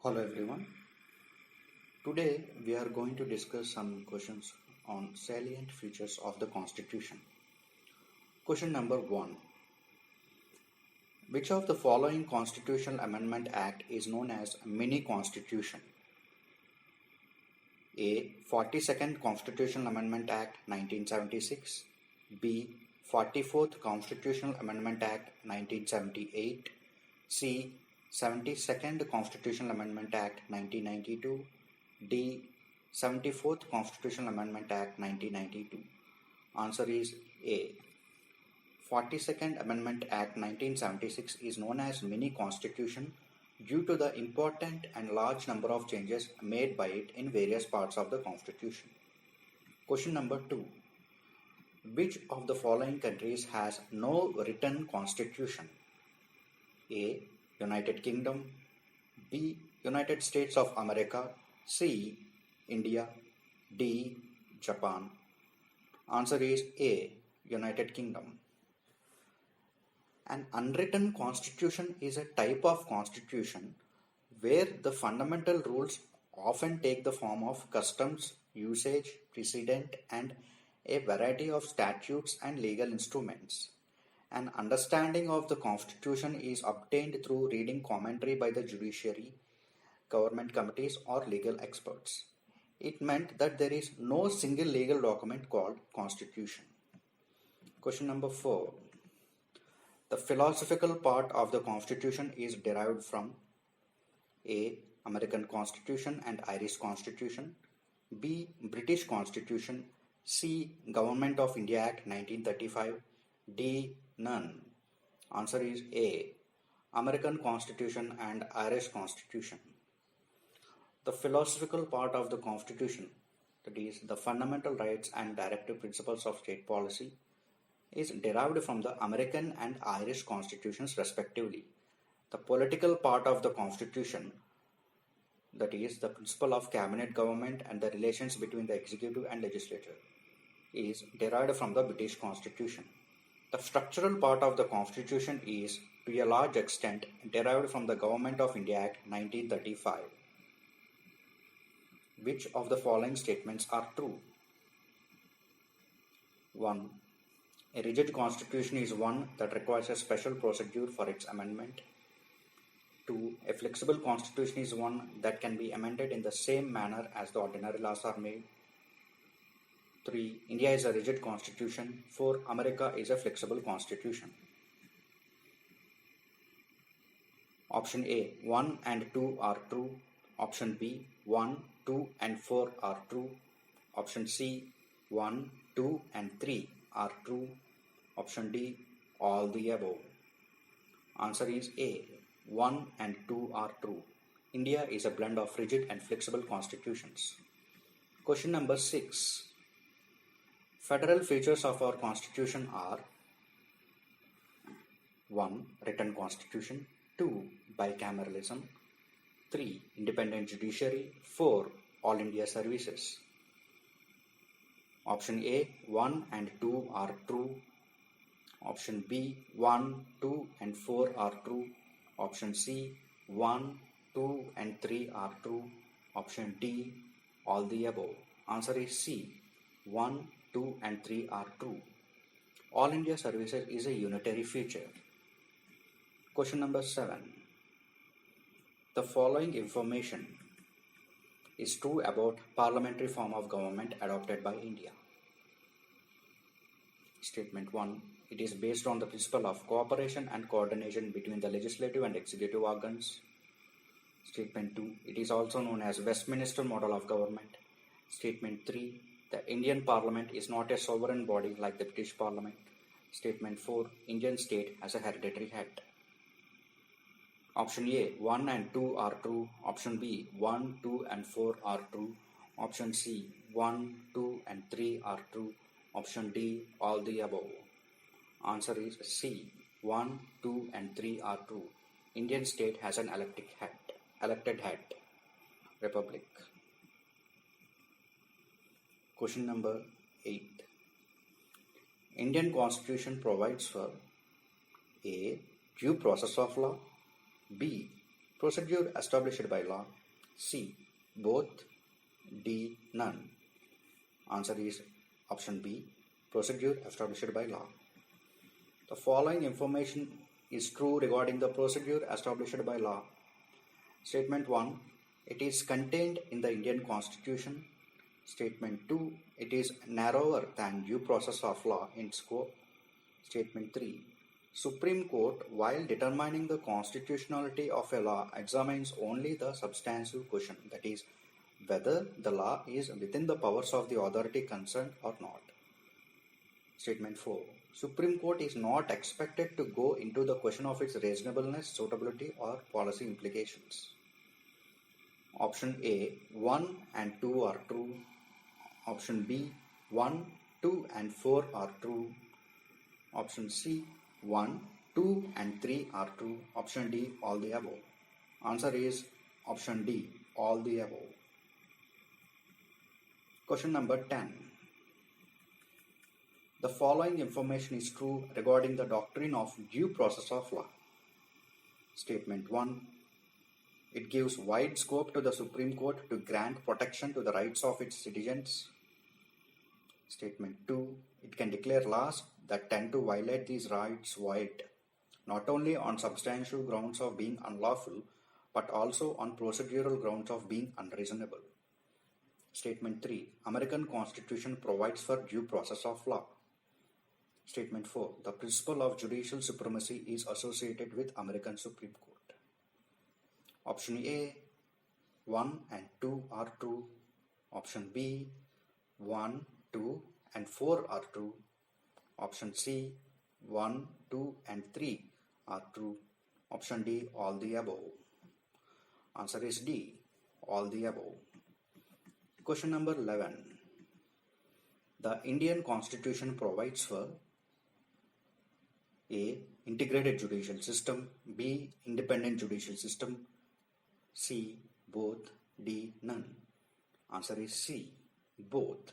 Hello everyone. Today we are going to discuss some questions on salient features of the Constitution. Question number 1. Which of the following Constitutional Amendment Act is known as Mini Constitution? A. 42nd Constitutional Amendment Act 1976. B. 44th Constitutional Amendment Act 1978. C. 72nd Constitutional Amendment Act 1992. D. 74th Constitutional Amendment Act 1992. Answer is A. 42nd Amendment Act 1976 is known as Mini Constitution due to the important and large number of changes made by it in various parts of the Constitution. Question number 2. Which of the following countries has no written constitution? A. United Kingdom. B. United States of America. C. India. D. Japan. Answer is A. United Kingdom. An unwritten constitution is a type of constitution where the fundamental rules often take the form of customs, usage, precedent, and a variety of statutes and legal instruments. An understanding of the Constitution is obtained through reading commentary by the judiciary, government committees, or legal experts. It meant that there is no single legal document called Constitution. Question number 4. The philosophical part of the Constitution is derived from A. American Constitution and Irish Constitution. B. British Constitution. C. Government of India Act 1935. D. None. Answer is A. American Constitution and Irish Constitution. The philosophical part of the Constitution, that is, the fundamental rights and directive principles of state policy, is derived from the American and Irish constitutions respectively. The political part of the Constitution, that is, the principle of cabinet government and the relations between the executive and legislature, is derived from the British Constitution. The structural part of the Constitution is, to a large extent, derived from the Government of India Act 1935. Which of the following statements are true? 1. A rigid constitution is one that requires a special procedure for its amendment. 2. A flexible constitution is one that can be amended in the same manner as the ordinary laws are made. 3. India is a rigid constitution. 4. America is a flexible constitution. Option A, 1 and 2 are true. Option B, 1, 2 and 4 are true. Option C, 1, 2 and 3 are true. Option D, all the above. Answer is A, 1 and 2 are true. India is a blend of rigid and flexible constitutions. Question number 6. Federal features of our constitution are 1. Written constitution. 2. Bicameralism. 3. Independent judiciary. 4. All India services. Option A, 1 and 2 are true. Option B, 1, 2 and 4 are true. Option C, 1, 2 and 3 are true. Option D, all the above. Answer is C, 1, 2 and 3 are true. All India services is a unitary feature. Question number 7. The following information is true about parliamentary form of government adopted by India. Statement 1. It is based on the principle of cooperation and coordination between the legislative and executive organs. Statement 2. It is also known as Westminster model of government. Statement 3. The Indian Parliament is not a sovereign body like the British Parliament. Statement 4. Indian state has a hereditary head. Option A, 1 and 2 are true. Option B, 1, 2 and 4 are true. Option C, 1, 2 and 3 are true. Option D, all the above. Answer is C, 1, 2 and 3 are true. Indian state has an elected head. Republic. Question number 8. Indian Constitution provides for A. Due process of law. B. Procedure established by law. C. Both. D. None. Answer is option B. Procedure established by law. The following information is true regarding the procedure established by law. Statement 1. It is contained in the Indian Constitution. Statement 2. It is narrower than due process of law in scope. Statement 3. Supreme Court, while determining the constitutionality of a law, examines only the substantive question, that is, whether the law is within the powers of the authority concerned or not. Statement 4. Supreme Court is not expected to go into the question of its reasonableness, suitability, or policy implications. Option A. 1 and 2 are true. Option B. 1, 2 and 4 are true. Option C. 1, 2 and 3 are true. Option D. All the above. Answer is option D. All the above. Question number 10. The following information is true regarding the doctrine of due process of law. Statement 1. It gives wide scope to the Supreme Court to grant protection to the rights of its citizens. Statement 2. It can declare laws that tend to violate these rights void, not only on substantial grounds of being unlawful, but also on procedural grounds of being unreasonable. Statement 3. American Constitution provides for due process of law. Statement 4. The principle of judicial supremacy is associated with American Supreme Court. Option A. 1 and 2 are true. Option B. 1, 2 and 4 are true. Option C. 1, 2 and 3 are true. Option D. All the above. Answer is D. All the above. Question number 11. The Indian Constitution provides for A. Integrated judicial system. B. Independent judicial system. C. Both. D. None. Answer is C. Both.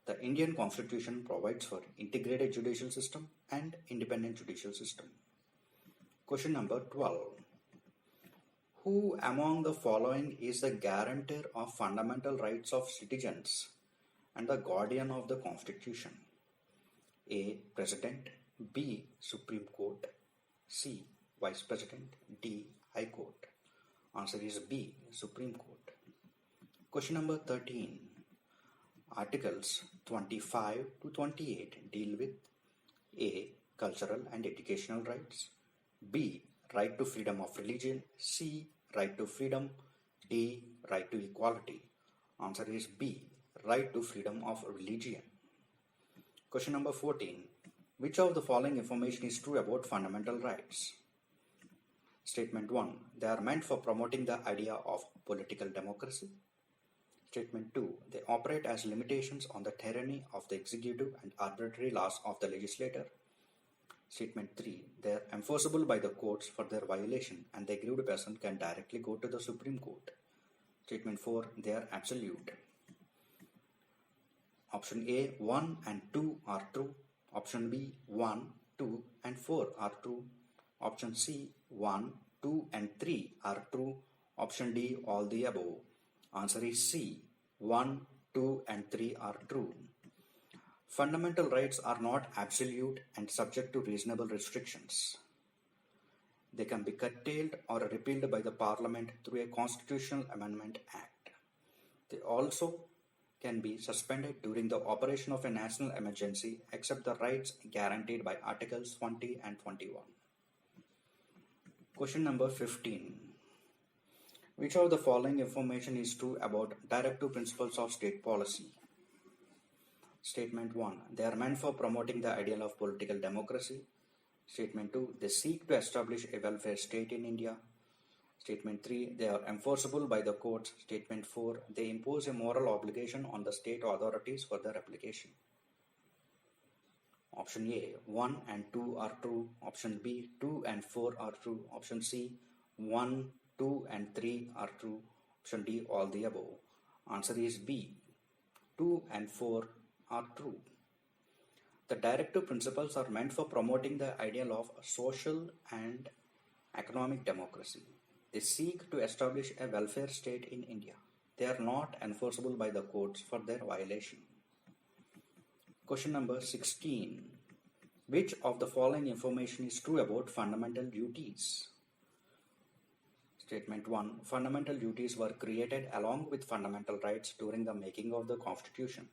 The Indian Constitution provides for integrated judicial system and independent judicial system. Question number 12. Who among the following is the guarantor of fundamental rights of citizens and the guardian of the Constitution? A. President. B. Supreme Court. C. Vice President. D. High Court. Answer is B. Supreme Court. Question number 13. Articles 25 to 28 deal with A. Cultural and educational rights. B. Right to freedom of religion. C. Right to freedom. D. Right to equality. Answer is B. Right to freedom of religion. Question number 14. Which of the following information is true about fundamental rights? Statement 1. They are meant for promoting the idea of political democracy. Statement 2. They operate as limitations on the tyranny of the executive and arbitrary laws of the legislator. Statement 3. They are enforceable by the courts for their violation and the aggrieved person can directly go to the Supreme Court. Statement 4. They are absolute. Option A. 1 and 2 are true. Option B. 1, 2 and 4 are true. Option C. 1, 2 and 3 are true. Option D. All the above. Answer is C. 1, 2 and 3 are true. Fundamental rights are not absolute and subject to reasonable restrictions. They can be curtailed or repealed by the Parliament through a Constitutional Amendment Act. They also can be suspended during the operation of a national emergency except the rights guaranteed by Articles 20 and 21. Question number 15. Which of the following information is true about directive principles of state policy? Statement 1. They are meant for promoting the ideal of political democracy. Statement 2. They seek to establish a welfare state in India. Statement 3. They are enforceable by the courts. Statement 4. They impose a moral obligation on the state authorities for their application. Option A. 1 and 2 are true. Option B. 2 and 4 are true. Option C. 1, 2 and 3 are true. Option D. All the above. Answer is B. 2 and 4 are true. The directive principles are meant for promoting the ideal of social and economic democracy. They seek to establish a welfare state in India. They are not enforceable by the courts for their violation. Question number 16. Which of the following information is true about fundamental duties? Statement 1. Fundamental duties were created along with fundamental rights during the making of the Constitution.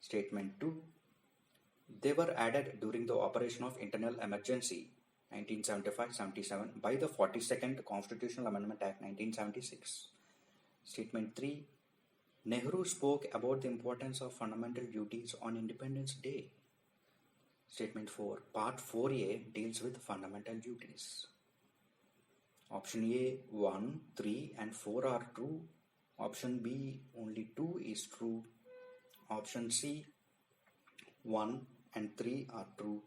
Statement 2. They were added during the operation of internal emergency 1975-77 by the 42nd Constitutional Amendment Act 1976. Statement 3. Nehru spoke about the importance of fundamental duties on Independence Day. Statement 4. Part 4A deals with fundamental duties. Option A, 1, 3 and 4 are true. Option B, only 2 is true. Option C, 1 and 3 are true.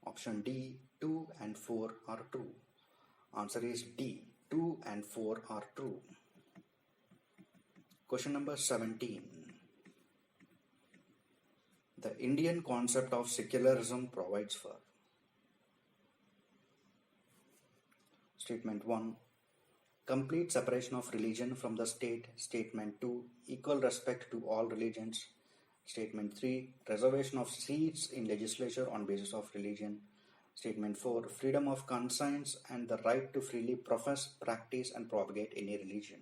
Option D, 2 and 4 are true. Answer is D, 2 and 4 are true. Question number 17. The Indian concept of secularism provides for. Statement 1. Complete separation of religion from the state. Statement 2. Equal respect to all religions. Statement 3. Reservation of seats in legislature on basis of religion. Statement 4. Freedom of conscience and the right to freely profess, practice and propagate any religion.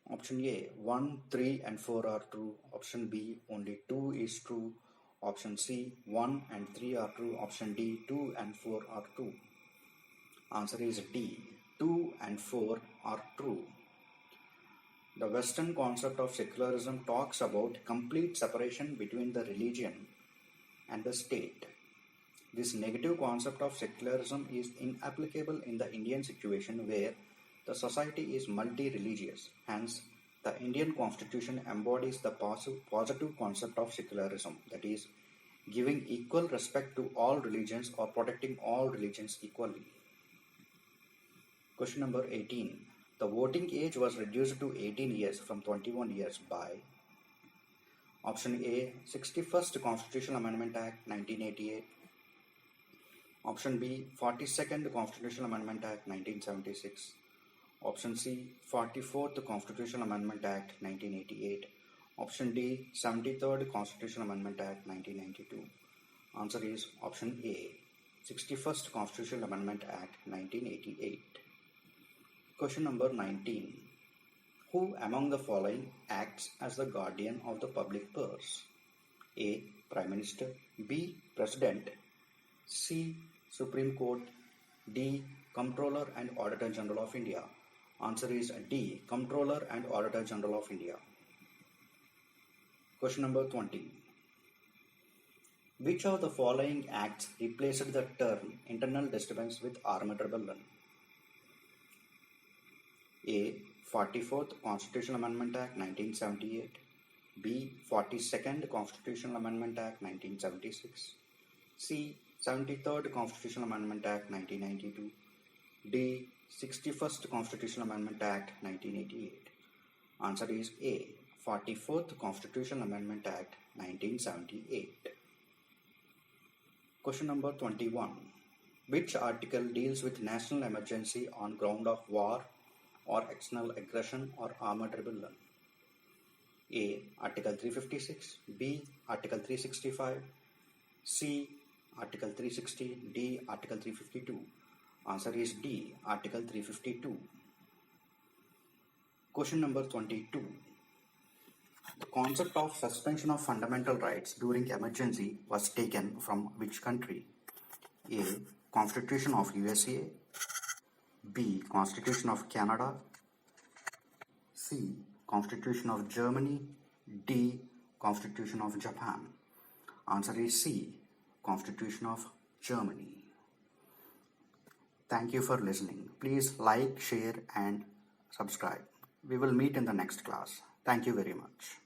Option A, 1, 3 and 4 are true. Option B, only 2 is true. Option C, 1 and 3 are true. Option D, 2 and 4 are true. Answer is D, 2 and 4 are true. The Western concept of secularism talks about complete separation between the religion and the state. This negative concept of secularism is inapplicable in the Indian situation where the society is multi-religious. Hence, the Indian Constitution embodies the positive concept of secularism, that is, giving equal respect to all religions or protecting all religions equally. Question number 18. The voting age was reduced to 18 years from 21 years by Option A, 61st Constitutional Amendment Act 1988. Option B, 42nd Constitutional Amendment Act 1976. Option C, 44th Constitutional Amendment Act 1988. Option D, 73rd Constitutional Amendment Act 1992. Answer is option A, 61st Constitutional Amendment Act 1988. Question number 19. Who among the following acts as the guardian of the public purse? A, Prime Minister. B, President. C, Supreme Court. D, Comptroller and Auditor General of India. Answer is D, Comptroller and Auditor General of India. Question number 20. Which of the following acts replaced the term internal disturbance with armed rebellion? A, 44th Constitutional Amendment Act 1978. B, 42nd Constitutional Amendment Act 1976. C, 73rd Constitutional Amendment Act 1992. D, 61st Constitutional Amendment Act 1988. Answer is A, 44th Constitutional Amendment Act 1978. Question number 21. Which article deals with national emergency on ground of war or external aggression or armed rebellion? A, Article 356. B, Article 365. C, Article 360. D, Article 352. Answer is D, Article 352. Question number 22. The concept of suspension of fundamental rights during emergency was taken from which country? A, Constitution of USA. B, Constitution of Canada. C, Constitution of Germany. D, Constitution of Japan. Answer is C, Constitution of Germany. Thank you for listening. Please like, share and subscribe. We will meet in the next class. Thank you very much.